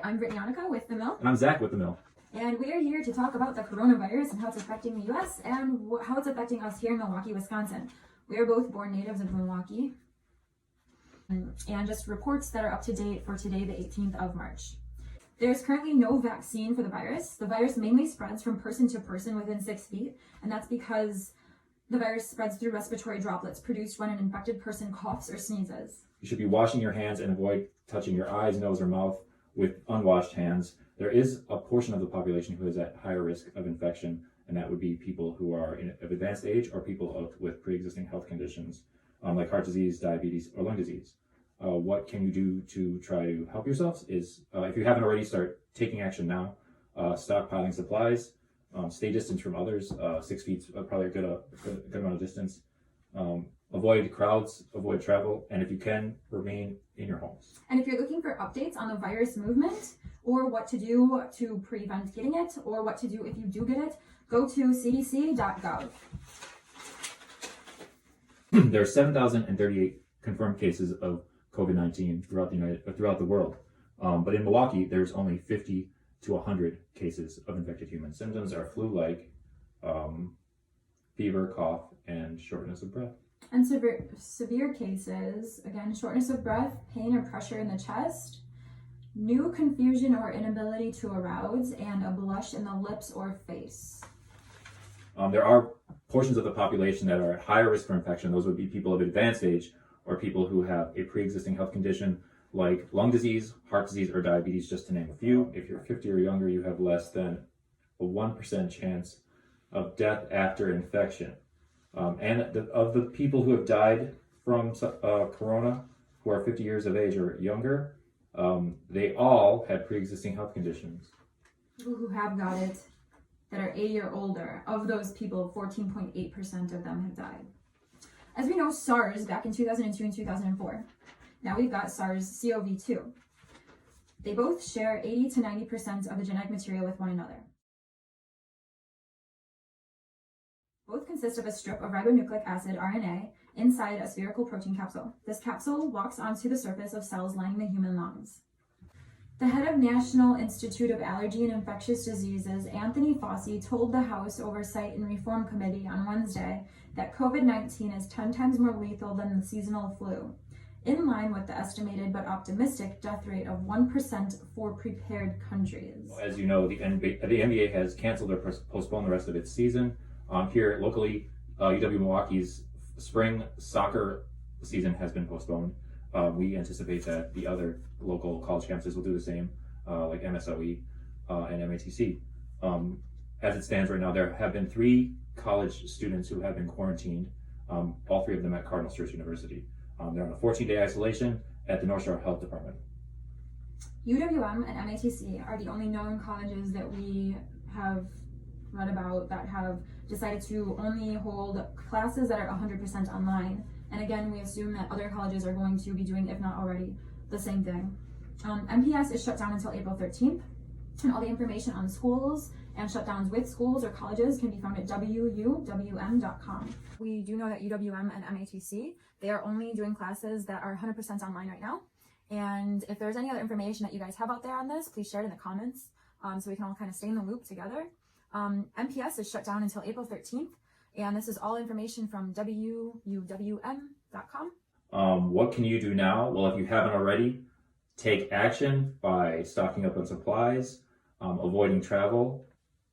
I'm Britney Annica with The Mill. And I'm Zac with The Mill. And we are here to talk about the coronavirus and how it's affecting the U.S. and how it's affecting us here in Milwaukee, Wisconsin. We are both born natives of Milwaukee. And just reports that are up to date for today, the 18th of March. There's currently no vaccine for the virus. The virus mainly spreads from person to person within 6 feet, and that's because the virus spreads through respiratory droplets produced when an infected person coughs or sneezes. You should be washing your hands and avoid touching your eyes, nose, or mouth with unwashed hands. There is a portion of the population who is at higher risk of infection, and that would be people who are of advanced age or people with pre-existing health conditions like heart disease, diabetes, or lung disease. What can you do to try to help yourselves is, if you haven't already, start taking action now. Stockpiling supplies, stay distant from others. 6 feet is probably a good amount of distance. Avoid crowds, avoid travel, and if you can, remain in your homes. And if you're looking for updates on the virus movement, or what to do to prevent getting it, or what to do if you do get it, go to cdc.gov. There are 7,038 confirmed cases of COVID-19 throughout the world. But in Milwaukee, there's only 50 to 100 cases of infected humans. Symptoms are flu-like, fever, cough, and shortness of breath. And severe cases, again, shortness of breath, pain or pressure in the chest, new confusion or inability to arouse, and a blush in the lips or face. There are portions of the population that are at higher risk for infection. Those would be people of advanced age or people who have a pre-existing health condition like lung disease, heart disease, or diabetes, just to name a few. If you're 50 or younger, you have less than a 1% chance of death after infection. And of the people who have died from corona, who are 50 years of age or younger, they all had pre-existing health conditions. People who have got it that are 80 or older, of those people, 14.8% of them have died. As we know, SARS back in 2002 and 2004. Now we've got SARS-CoV-2. They both share 80 to 90% of the genetic material with one another. Both consist of a strip of ribonucleic acid, RNA, inside a spherical protein capsule. This capsule walks onto the surface of cells lining the human lungs. The head of National Institute of Allergy and Infectious Diseases, Anthony Fauci, told the House Oversight and Reform Committee on Wednesday that COVID-19 is 10 times more lethal than the seasonal flu, in line with the estimated but optimistic death rate of 1% for prepared countries. As you know, the NBA has canceled or postponed the rest of its season. Here locally, UW Milwaukee's spring soccer season has been postponed. We anticipate that the other local college campuses will do the same, like MSOE and MATC. As it stands right now, there have been 3 college students who have been quarantined, all 3 of them at Cardinal Sturt University. They're on a 14-day isolation at the North Shore Health Department. UWM and MATC are the only known colleges that we have read about that have decided to only hold classes that are 100% online. And again, we assume that other colleges are going to be doing, if not already, the same thing. MPS is shut down until April 13th, and all the information on schools and shutdowns with schools or colleges can be found at wuwm.com. We do know that UWM and MATC, they are only doing classes that are 100% online right now. And if there's any other information that you guys have out there on this, please share it in the comments so we can all kind of stay in the loop together. MPS is shut down until April 13th, and this is all information from wuwm.com. What can you do now? Well, if you haven't already, take action by stocking up on supplies, avoiding travel,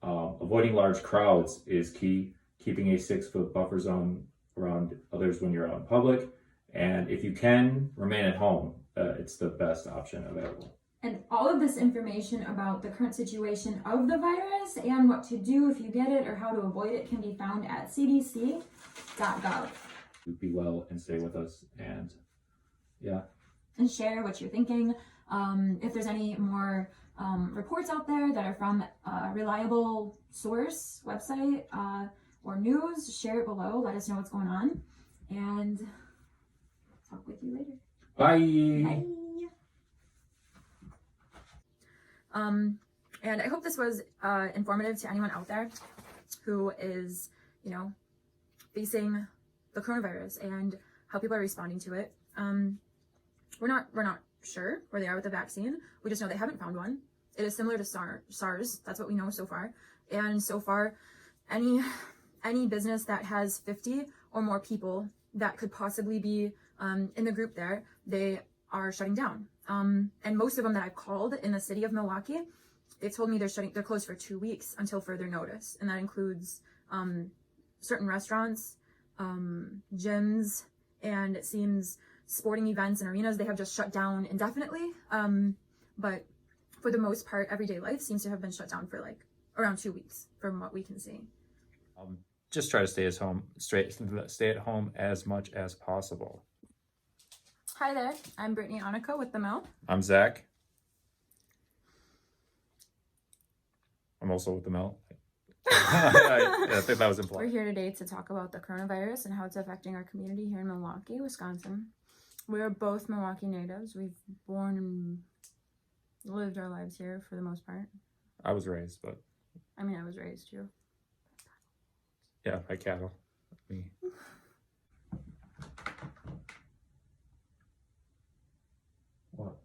avoiding large crowds is key, keeping a 6-foot buffer zone around others when you're out in public, and if you can, remain at home. It's the best option available. And all of this information about the current situation of the virus and what to do if you get it or how to avoid it can be found at cdc.gov. Be well and stay with us, and and share what you're thinking. If there's any more reports out there that are from a reliable source, website, or news, share it below. Let us know what's going on, and talk with you later. Bye. Bye. And I hope this was informative to anyone out there who is, facing the coronavirus and how people are responding to it. We're not sure where they are with the vaccine. We just know they haven't found one. It is similar to SARS. That's what we know so far. And so far, any business that has 50 or more people that could possibly be in the group there, they are shutting down. And most of them that I've called in the city of Milwaukee, they've told me they're closed for 2 weeks until further notice. And that includes certain restaurants, gyms, and it seems sporting events and arenas, they have just shut down indefinitely. But for the most part, everyday life seems to have been shut down for like around 2 weeks from what we can see. Just try to stay at home as much as possible. Hi there, I'm Britney Annica with The Mill. I'm Zac. I'm also with The Mill. I think that was implied. We're here today to talk about the coronavirus and how it's affecting our community here in Milwaukee, Wisconsin. We are both Milwaukee natives. We've born and lived our lives here for the most part. I was raised, but I mean, I was raised too. yeah, by cattle. Me. What?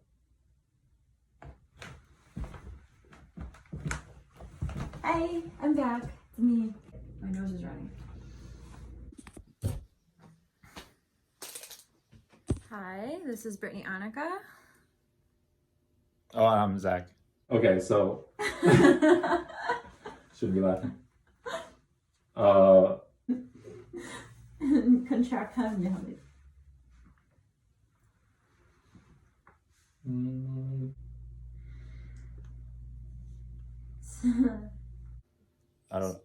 Hi, I'm back. It's me. My nose is running. Hi, this is Britney Annica. Oh, I'm Zac. Okay, so shouldn't be laughing. Contract has me. I don't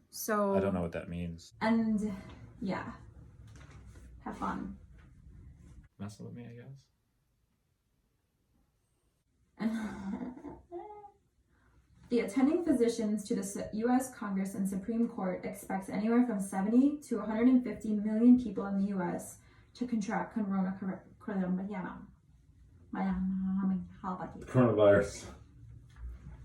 So I don't know what that means. And yeah, have fun. Messing with me, I guess. The attending physicians to the U.S. Congress and Supreme Court expects anywhere from 70 to 150 million people in the U.S. to contract Coronavirus.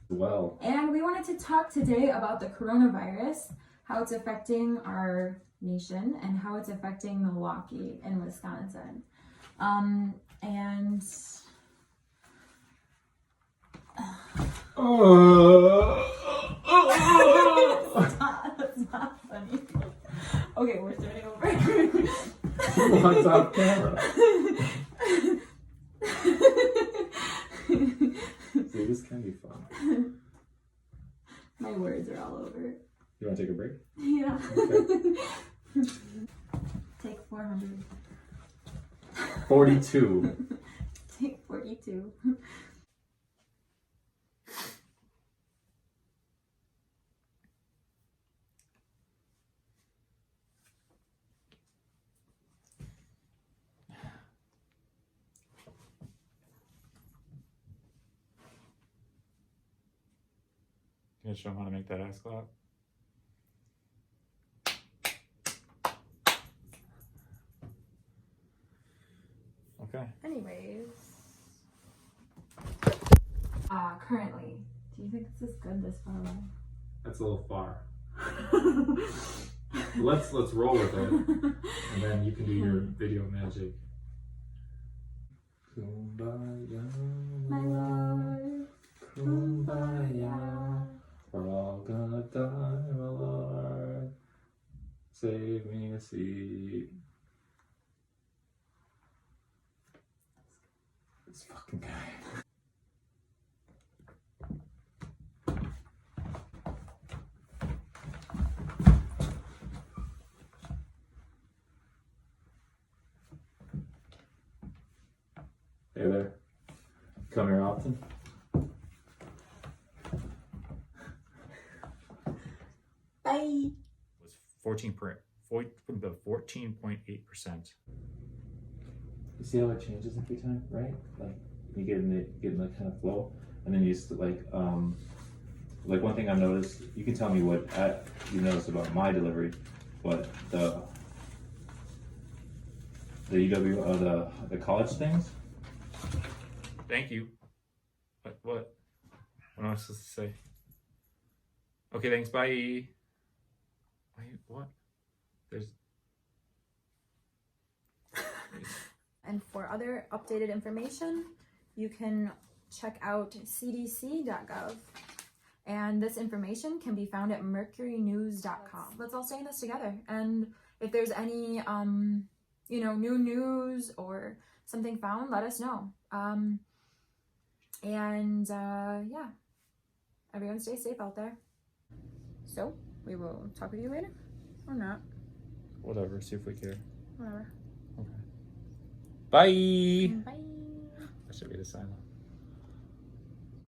Well, And we wanted to talk today about the coronavirus, how it's affecting our nation, and how it's affecting Milwaukee and Wisconsin. And That's not funny. Okay, we're starting over. what's off camera? See, this can be fun. My words are all over. You want to take a break? Yeah. Okay. Take 400. 42. Take 42. Can you show them how to make that ass clap? Okay. Anyways. Currently, do you think this is good this far away? That's a little far. Let's roll with it, and then you can do your video magic. Kumbaya, My Lord. Kumbaya, we're all gonna die, my Lord. Save me a seat. This fucking guy. Hey there. Come here often? Bye. Was 14.8%. You see how it changes every time, right? Like you get in the kind of flow, and then you just like one thing I've noticed. You can tell me what you noticed about my delivery, but the UW the college things. Thank you. What? What am I supposed to say? Okay, thanks. Bye. Wait, what? There's. And for other updated information, you can check out cdc.gov. And this information can be found at mercurynews.com. Let's all stay in this together. And if there's any, new news or something found, let us know. Everyone stay safe out there. So, we will talk with you later. Or not. Whatever, see if we care. Whatever. Okay. Bye! Bye. That should be the sign.